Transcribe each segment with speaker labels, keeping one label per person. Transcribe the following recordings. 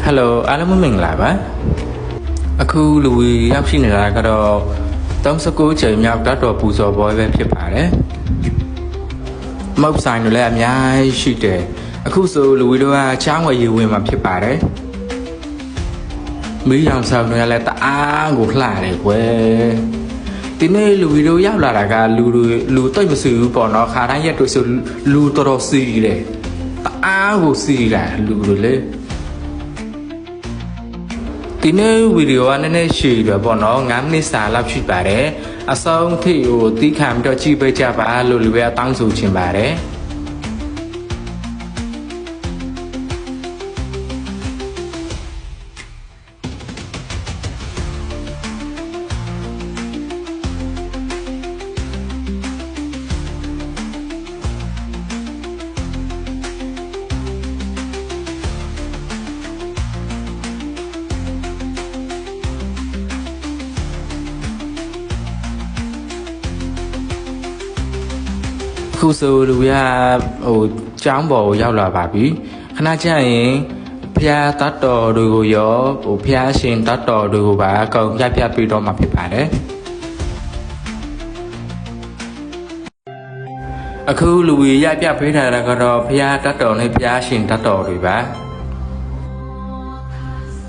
Speaker 1: Hello အားလုံးမင်္ဂလာပါအခုလူရောက်ရှိနေတာကတော့39ချိန်မြောက်တတ်တော်ပူဇော်ပွဲပဲဖြစ်ပါတယ်မောက်ဆိုင်တွေလည်းအများကြီးရှိတယ်အခုဆိုလူတို့ကချောင်းဝယ်ရေဝင်မှာဖြစ်ပါတယ်မီးရောင်ဆောင်တွေကလည်းတအားကိုလှတယ်ကွယ်ဒီနေ့လူတို့ရောက်လာတာကလူတိတ်မစီဘူးပေါ့နော်ခါတိုင်းရက်တို့ဆိုလူတော်တော်စီတယ်တအားကိုစီလာလူတို့လေဒီနေ့ဗီဒီယိုကနည်းနည်းရှည်တယ်ပေါ့နော်9မိနစ်စာလောက်ရှိပါတယ်အဆုံးထိကိုတီးခံပြီးတော့ကြည့်ပေးကြပါလို့လူရတောင်းဆိုချင်ပါတယ်ခုဆိုလူရကျောင်းပေါ်ကိုရောက်လာပါပြီခဏကြာရင်ဖျားတတ်တော်တွေကိုရောဖျားရှင်တတ်တော်တွေကိုပါအကုန်ပြပြပြီးတော့မှဖြစ်ပါတယ်အခုလူရပြပေးထားတာကတော့ဖျားတတ်တော်နဲ့ဖျားရှင်တတ်တော်တွေပါ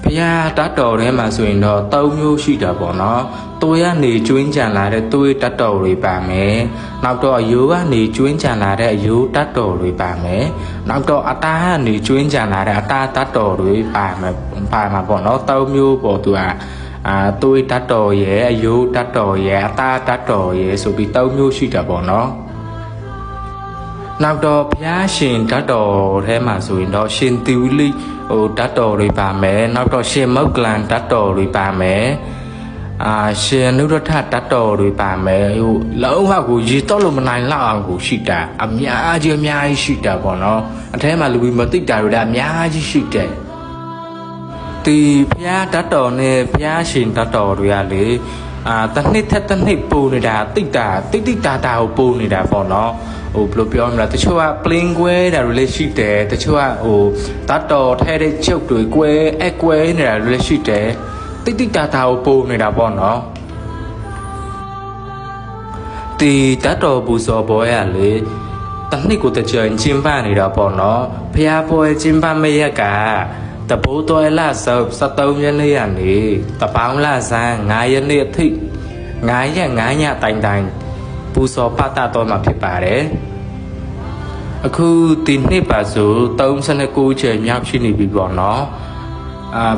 Speaker 1: ဖျားတတ်တော်ထဲမှာဆိုရင်တော့3မျိုးရှိတာပေါ့နော်သွေးကနေကျွင်းကြံလာတဲ့သွေးတတ်တော်တွေပါမယ်နောက်တော့အယိုးကနေကျွင်းကြံလာတဲ့အယိုးတတ်တော်တွေပါမယ်နောက်တော့အသားကနေကျွင်းကြံလာတဲ့အသားတတ်တော်တွေပါမှာပေါ့နော်3မျိုးပေါ့သူကသွေးတတ်တော်ရဲ့အယိုးတတ်တော်ရဲ့အသားတတ်တော်ရဲ့ဆိုပြီး3မျိုးရှိတာပေါ့နော်နောက်တော့ဘုရားရှင်ဓာတ်တော်ထဲမှာဆိုရင်တော့ရှင်သီဝလိဓာတ်တော်တွေပါမယ်နောက်တော့ရှင်မုတ်ကလန်ဓာတ်တော်တွေပါမယ်ရှင်နုရထဓာတ်တော်တွေပါမယ်လုံးဝကိုရေတော့လို့မနိုင်လောက်အောင်ကိုရှိတာအများကြီးရှိတာပေါ့နော်အထဲမှာလူမသိတာတွေလည်းအများကြီးရှိတယ်ဒီဘုရားဓာတ်တော်နဲ့ဘုရားရှင်ဓာတ်တော်တွေကလေတစ်နှစ်ထက်တစ်နှစ်ပိုနေတာတိတာကိုပိုနေတာပေါ့နော်ဘယ်လိုပြောမလဲတချို့က plain ကွဲတာတွေလည်းရှိတယ်တချို့ကတတ်တော်ထဲတဲ့ချုပ်တွေကွဲနေတာတွေလည်းရှိတယ်တိတာကိုပိုနေတာပေါ့နော်ဒီတတ်တော်ပူဇော်ပွဲရလေတစ်နှစ်ကိုတစ်ကြိမ်ကျင်းပနေတာပေါ့နော်ဖျားပွဲကျင်းပမရက်ကတဘိုးတော်လဆုပ်73ရက်နေ့ကနေတပေါင်းလဆန်း9ရက်နေ့အထိ9ရက်9ညတိုင်ပူဇော်ပတ်တော်မှာဖြစ်ပါတယ်အခုဒီနှစ်ပါဆို39ချိန်မြောက်ရှိနေပြီပေါ့နော်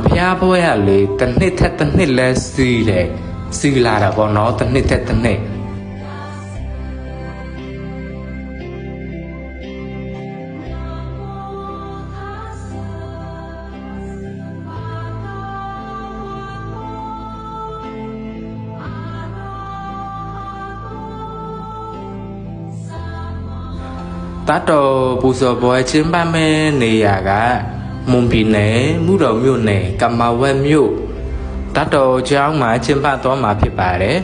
Speaker 1: ဖျားပွဲရလေတစ်နှစ်ထက်တစ်နှစ်လဲစီလာတာပေါ့နော်တစ်နှစ်ထက်တစ်နှစ်တတ်တော်ပူဇော်ပွဲကျင်းပမဲ့နေရာကမွန်ပြည်နယ်မူတော်မြို့နယ်ကမာဝက်မြို့တတ်တော်ကျောင်းမှာကျင်းပသွားမှာဖြစ်ပါတယ်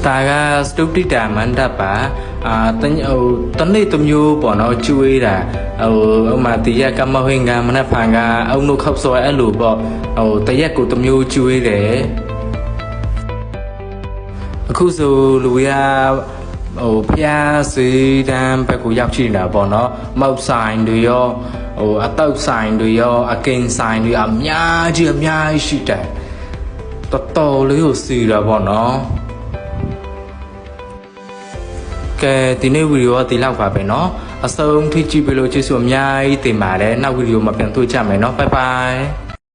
Speaker 1: ဒါကစတုတိတာမန္တပါတနေ့တစ်မျိုးပေါ့နော်ကျွေးတာဥမာတရက်ကမဟင်ကမနက်ဖန်ကအုံတို့ခောက်စောအဲ့လိုပေါ့တရက်ကိုတစ်မျိုးကျွေးတယ်အခုဆိုလူရဖျားစီတန်းဘက်ကိုရောက်ရှိနေတာပေါ့နော်မောက်ဆိုင်တွေရောအတောက်ဆိုင်တွေရောအကင်ဆိုင်တွေအများကြီးရှိတယ်တော်လေးကိုစီတာပေါ့နော်ကဲဒီနေ့ဗီဒီယိုကဒီလောက်ပါပဲเนาะအဆုံးထိကြည့်ပြီးလို့ကျေးဇူးအများကြီးတင်ပါတယ်နောက်ဗီဒီယိုမှာပြန်တွေ့ကြမယ်เนาะဘိုင်ဘိုင်